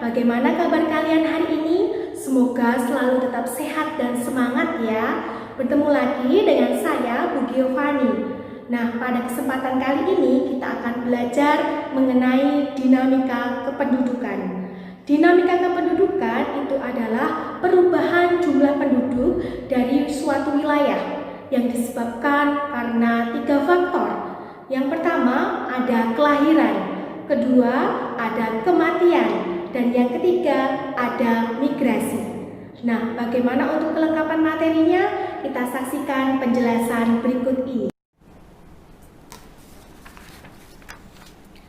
bagaimana kabar kalian hari ini? Semoga selalu tetap sehat dan semangat ya. Bertemu lagi dengan saya, Bu Giovanni. Nah, pada kesempatan kali ini kita akan belajar mengenai dinamika kependudukan. Dinamika kependudukan itu adalah perubahan jumlah penduduk dari suatu wilayah yang disebabkan karena 3 faktor. Yang pertama ada kelahiran, kedua ada kematian, dan yang ketiga ada migrasi. Nah, bagaimana untuk kelengkapan materinya? Kita saksikan penjelasan berikut ini.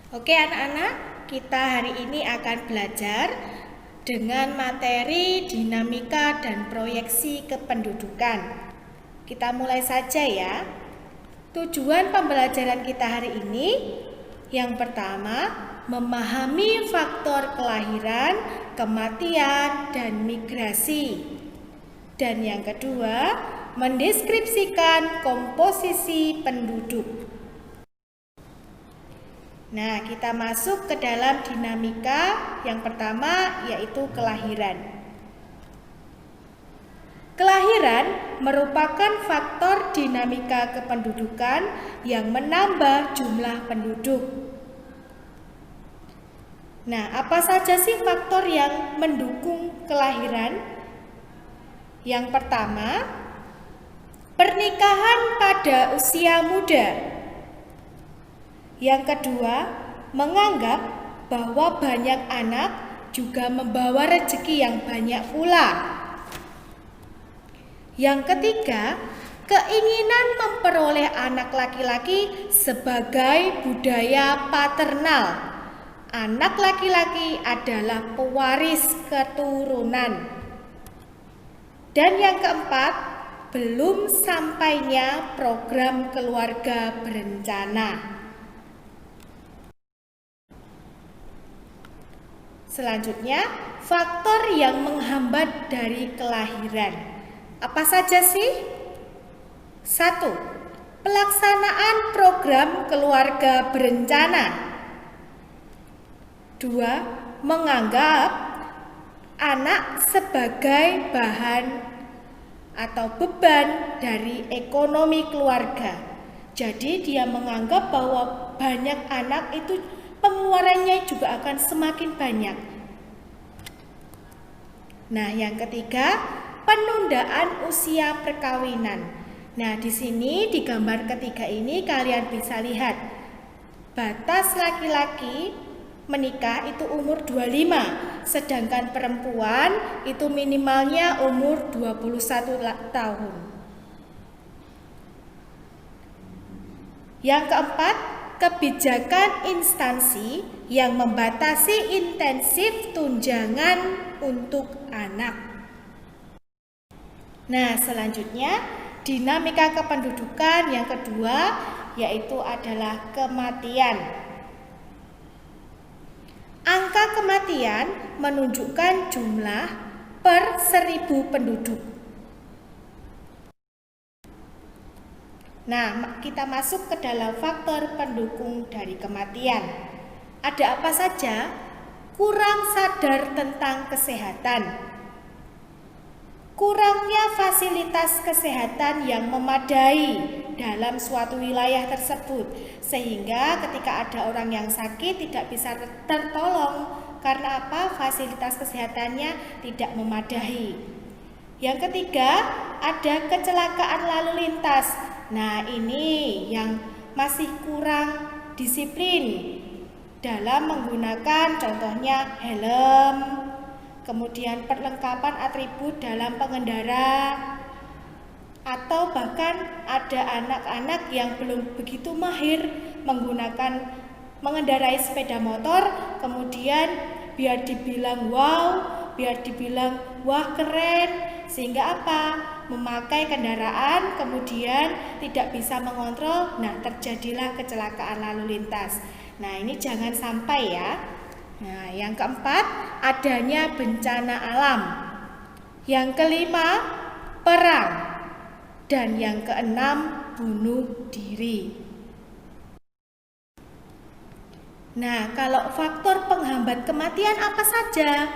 Oke anak-anak, kita hari ini akan belajar dengan materi dinamika dan proyeksi kependudukan. Kita mulai saja ya. Tujuan pembelajaran kita hari ini yang pertama, memahami faktor kelahiran, kematian, dan migrasi. Dan yang kedua, mendeskripsikan komposisi penduduk. Nah, kita masuk ke dalam dinamika yang pertama, yaitu kelahiran. Kelahiran merupakan faktor dinamika kependudukan yang menambah jumlah penduduk. Nah, apa saja sih faktor yang mendukung kelahiran? Yang pertama, pernikahan pada usia muda. Yang kedua, menganggap bahwa banyak anak juga membawa rezeki yang banyak pula. Yang ketiga, keinginan memperoleh anak laki-laki sebagai budaya paternal. Anak laki-laki adalah pewaris keturunan. Dan yang keempat, belum sampainya program keluarga berencana. Selanjutnya, faktor yang menghambat dari kelahiran. Apa saja sih? 1. Pelaksanaan program keluarga berencana. 2. Menganggap anak sebagai bahan atau beban dari ekonomi keluarga. Jadi dia menganggap bahwa banyak anak itu pengeluarannya juga akan semakin banyak. Nah, yang ketiga, penundaan usia perkawinan. Nah, di sini di gambar ketiga ini kalian bisa lihat batas laki-laki menikah itu umur 25, sedangkan perempuan itu minimalnya umur 21 tahun. Yang keempat, kebijakan instansi yang membatasi intensif tunjangan untuk anak. Nah, selanjutnya dinamika kependudukan yang kedua yaitu adalah kematian. Angka kematian menunjukkan jumlah per 1000 penduduk. Nah, kita masuk ke dalam faktor pendukung dari kematian. Ada apa saja? Kurang sadar tentang kesehatan. Kurangnya fasilitas kesehatan yang memadai dalam suatu wilayah tersebut, sehingga ketika ada orang yang sakit tidak bisa tertolong karena apa? Fasilitas kesehatannya tidak memadai. Yang ketiga, ada kecelakaan lalu lintas. Nah, ini yang masih kurang disiplin dalam menggunakan contohnya helm, kemudian perlengkapan atribut dalam pengendara, atau bahkan ada anak-anak yang belum begitu mahir mengendarai sepeda motor, kemudian biar dibilang wow, biar dibilang wah keren, sehingga apa? Memakai kendaraan kemudian tidak bisa mengontrol, nah terjadilah kecelakaan lalu lintas. Nah, ini jangan sampai ya. Nah, yang keempat, adanya bencana alam. Yang kelima, perang. Dan yang keenam, bunuh diri. Nah, kalau faktor penghambat kematian apa saja?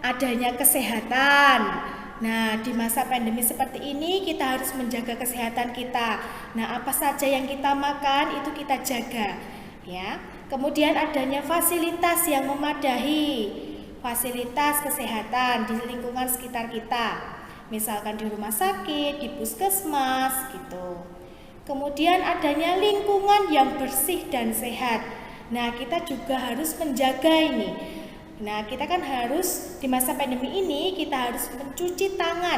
Adanya kesehatan. Nah, di masa pandemi seperti ini kita harus menjaga kesehatan kita. Nah, apa saja yang kita makan itu kita jaga, ya. Kemudian adanya fasilitas yang memadai, fasilitas kesehatan di lingkungan sekitar kita. Misalkan di rumah sakit, di puskesmas gitu. Kemudian adanya lingkungan yang bersih dan sehat. Nah, kita juga harus menjaga ini. Nah, kita kan harus di masa pandemi ini kita harus mencuci tangan.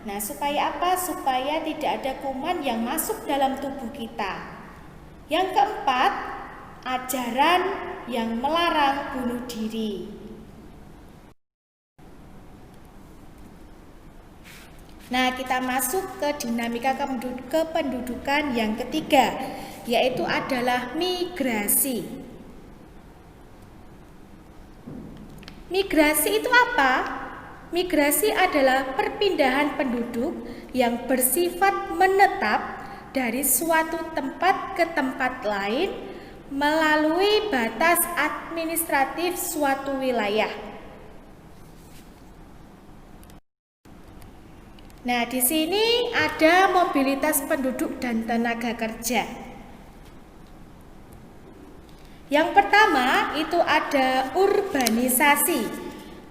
Nah, supaya apa? Supaya tidak ada kuman yang masuk dalam tubuh kita. Yang keempat, ajaran yang melarang bunuh diri. Nah, kita masuk ke dinamika kependudukan yang ketiga, yaitu adalah migrasi. Migrasi itu apa? Migrasi adalah perpindahan penduduk yang bersifat menetap dari suatu tempat ke tempat lain melalui batas administratif suatu wilayah. Nah, di sini ada mobilitas penduduk dan tenaga kerja. Yang pertama itu ada urbanisasi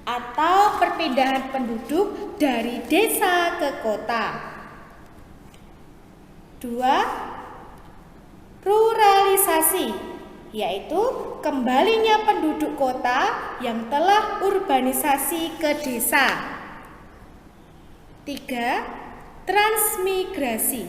atau perpindahan penduduk dari desa ke kota. 2. Ruralisasi, yaitu kembalinya penduduk kota yang telah urbanisasi ke desa. 3. Transmigrasi,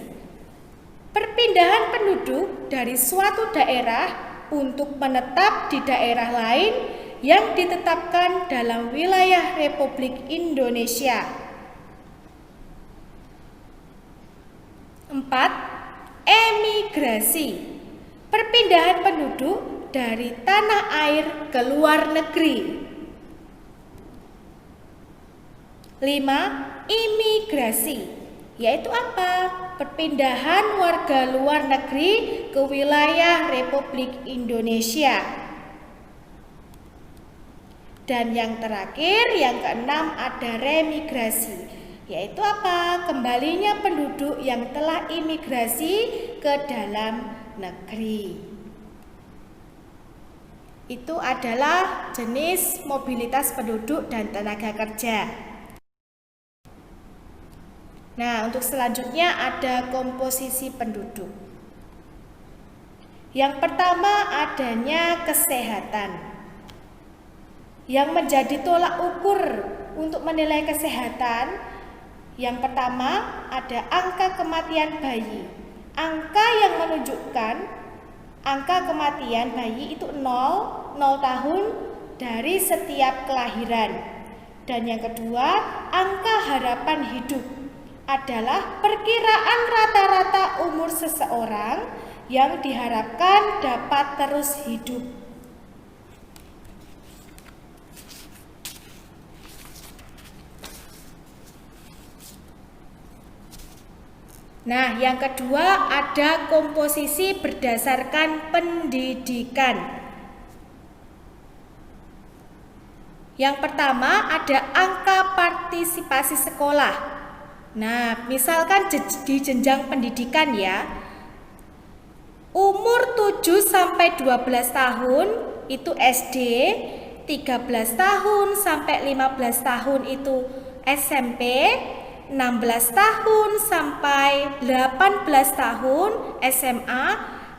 perpindahan penduduk dari suatu daerah untuk menetap di daerah lain yang ditetapkan dalam wilayah Republik Indonesia. 4. Emigrasi, perpindahan penduduk dari tanah air ke luar negeri. 5. Imigrasi, yaitu apa? Perpindahan warga luar negeri ke wilayah Republik Indonesia. Dan yang terakhir, yang keenam ada remigrasi, yaitu apa? Kembalinya penduduk yang telah imigrasi ke dalam negeri. Itu adalah jenis mobilitas penduduk dan tenaga kerja. Nah, untuk selanjutnya ada komposisi penduduk. Yang pertama adanya kesehatan. Yang menjadi tolak ukur untuk menilai kesehatan, yang pertama ada angka kematian bayi. Angka yang menunjukkan angka kematian bayi itu 0 tahun dari setiap kelahiran. Dan yang kedua, angka harapan hidup adalah perkiraan rata-rata umur seseorang yang diharapkan dapat terus hidup. Nah, yang kedua ada komposisi berdasarkan pendidikan. Yang pertama ada angka partisipasi sekolah. Nah, misalkan di jenjang pendidikan ya, umur 7 sampai 12 tahun itu SD, 13 tahun sampai 15 tahun itu SMP, 16 tahun sampai 18 tahun SMA,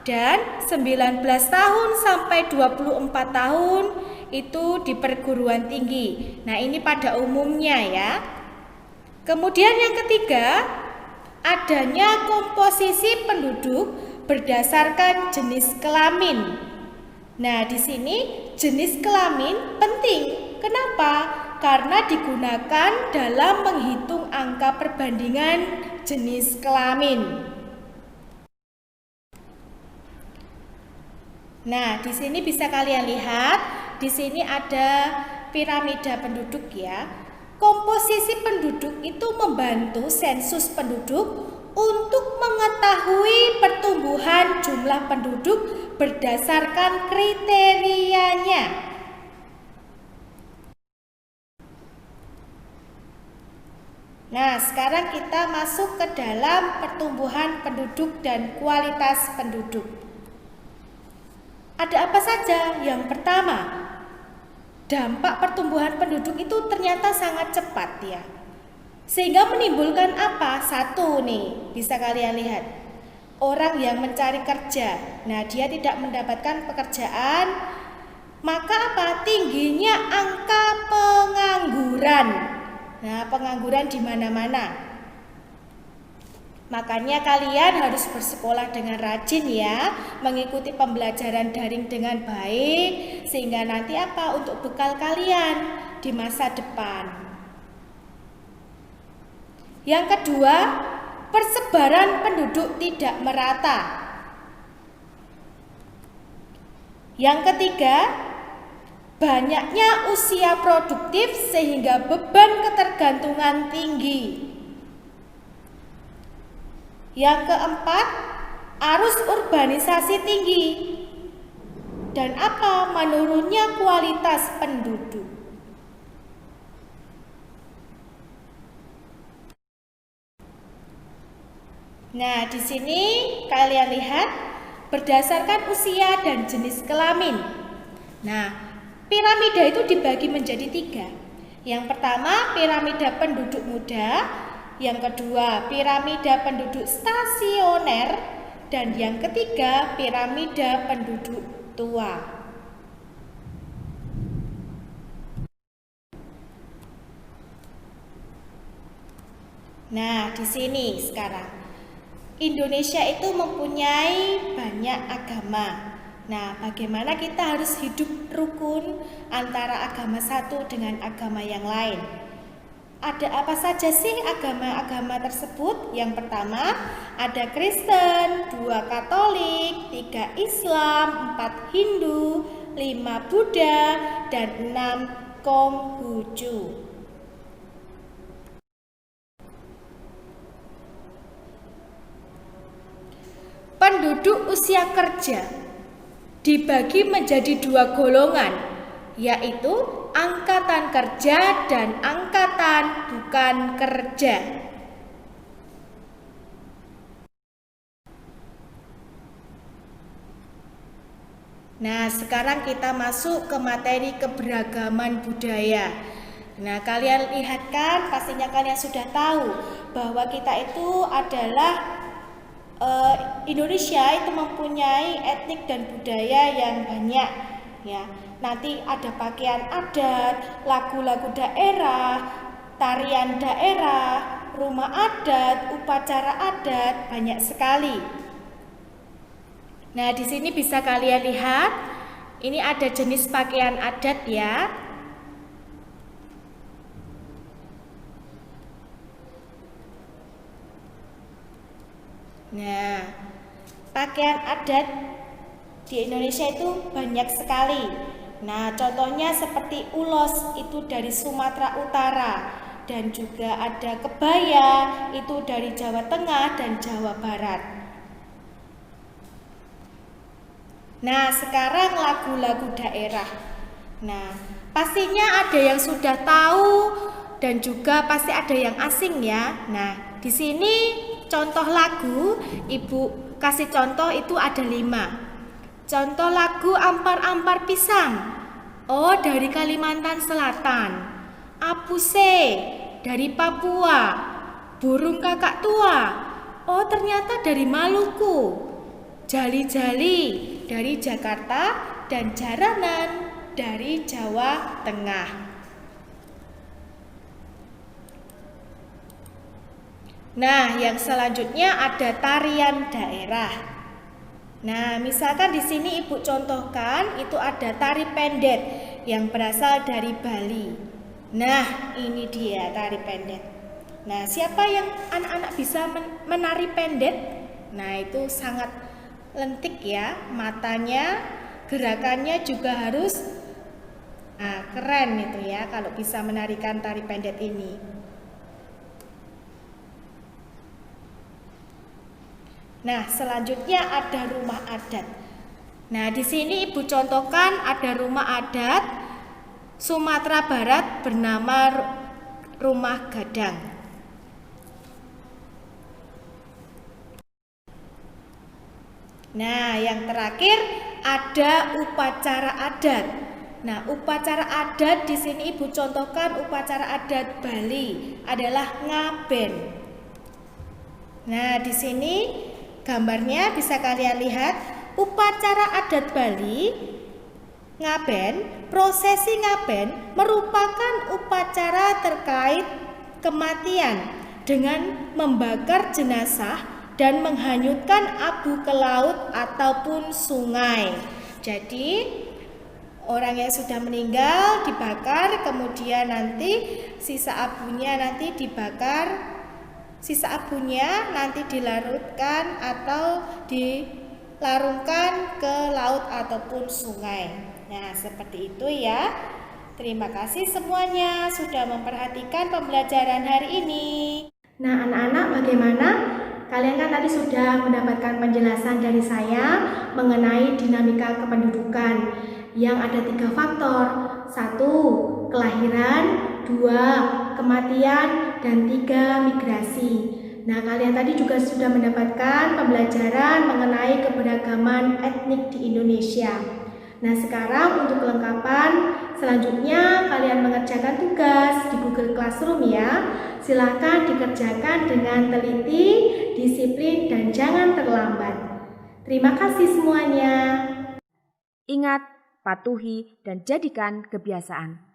dan 19 tahun sampai 24 tahun itu di perguruan tinggi. Nah, ini pada umumnya ya. Kemudian yang ketiga, adanya komposisi penduduk berdasarkan jenis kelamin. Nah, di sini jenis kelamin penting. Kenapa? Karena digunakan dalam menghitung angka perbandingan jenis kelamin. Nah, di sini bisa kalian lihat, di sini ada piramida penduduk ya. Komposisi penduduk itu membantu sensus penduduk untuk mengetahui pertumbuhan jumlah penduduk berdasarkan kriterianya. Nah, sekarang kita masuk ke dalam pertumbuhan penduduk dan kualitas penduduk. Ada apa saja? Yang pertama, dampak pertumbuhan penduduk itu ternyata sangat cepat ya. Sehingga menimbulkan apa? Satu nih, bisa kalian lihat. Orang yang mencari kerja. Nah, dia tidak mendapatkan pekerjaan, maka apa? Tingginya angka pengangguran. Nah, pengangguran di mana-mana. Makanya kalian harus bersekolah dengan rajin ya, mengikuti pembelajaran daring dengan baik, sehingga nanti apa? Untuk bekal kalian di masa depan. Yang kedua, persebaran penduduk tidak merata. Yang ketiga, banyaknya usia produktif sehingga beban ketergantungan tinggi. Yang keempat, arus urbanisasi tinggi. Dan apa? Menurunnya kualitas penduduk. Nah, di sini kalian lihat berdasarkan usia dan jenis kelamin. Nah, piramida itu dibagi menjadi 3. Yang pertama, piramida penduduk muda. Yang kedua, piramida penduduk stasioner. Dan yang ketiga, piramida penduduk tua. Nah, di sini sekarang Indonesia itu mempunyai banyak agama. Nah, bagaimana kita harus hidup rukun antara agama satu dengan agama yang lain? Ada apa saja sih agama-agama tersebut? Yang pertama, ada Kristen, 2 Katolik, 3 Islam, 4 Hindu, 5 Buddha, dan 6 Konghucu. Penduduk usia kerja dibagi menjadi 2 golongan, yaitu angkatan kerja dan angkatan bukan kerja. Nah, sekarang kita masuk ke materi keberagaman budaya. Nah, kalian lihat kan, pastinya kalian sudah tahu bahwa kita itu adalah Indonesia itu mempunyai etnik dan budaya yang banyak ya. Nanti ada pakaian adat, lagu-lagu daerah, tarian daerah, rumah adat, upacara adat, banyak sekali. Nah, di sini bisa kalian lihat, ini ada jenis pakaian adat ya. Nah, pakaian adat di Indonesia itu banyak sekali. Nah, contohnya seperti ulos itu dari Sumatera Utara, dan juga ada kebaya itu dari Jawa Tengah dan Jawa Barat. Nah, sekarang lagu-lagu daerah. Nah, pastinya ada yang sudah tahu dan juga pasti ada yang asing ya. Nah, di sini contoh lagu, Ibu kasih contoh itu ada 5. Contoh lagu Ampar-Ampar Pisang. Oh, dari Kalimantan Selatan. Apuse dari Papua. Burung Kakak Tua. Oh, ternyata dari Maluku. Jali-jali dari Jakarta dan jaranan dari Jawa Tengah. Nah, yang selanjutnya ada tarian daerah. Nah, misalkan di sini Ibu contohkan itu ada tari pendet yang berasal dari Bali. Nah, ini dia tari pendet. Nah, siapa yang anak-anak bisa menari pendet? Nah, itu sangat lentik ya, matanya, gerakannya juga harus keren itu ya kalau bisa menarikan tari pendet ini. Nah, selanjutnya ada rumah adat. Nah, di sini Ibu contohkan ada rumah adat Sumatera Barat bernama Rumah Gadang. Nah, yang terakhir ada upacara adat. Nah, upacara adat di sini Ibu contohkan upacara adat Bali adalah ngaben. Nah, di sini gambarnya bisa kalian lihat upacara adat Bali ngaben. Prosesi ngaben merupakan upacara terkait kematian dengan membakar jenazah dan menghanyutkan abu ke laut ataupun sungai. Jadi orang yang sudah meninggal dibakar, kemudian nanti sisa abunya nanti dibakar, sisa abunya nanti dilarutkan atau dilarungkan ke laut ataupun sungai. Nah, seperti itu ya. Terima kasih semuanya sudah memperhatikan pembelajaran hari ini. Nah, anak-anak bagaimana? Kalian kan tadi sudah mendapatkan penjelasan dari saya mengenai dinamika kependudukan yang ada 3 faktor. 1. Kelahiran, 2. Kematian, dan 3. Migrasi. Nah, kalian tadi juga sudah mendapatkan pembelajaran mengenai keberagaman etnik di Indonesia. Nah, sekarang untuk kelengkapan selanjutnya kalian mengerjakan tugas di Google Classroom ya. Silakan dikerjakan dengan teliti, disiplin, dan jangan terlambat. Terima kasih semuanya. Ingat, patuhi dan jadikan kebiasaan.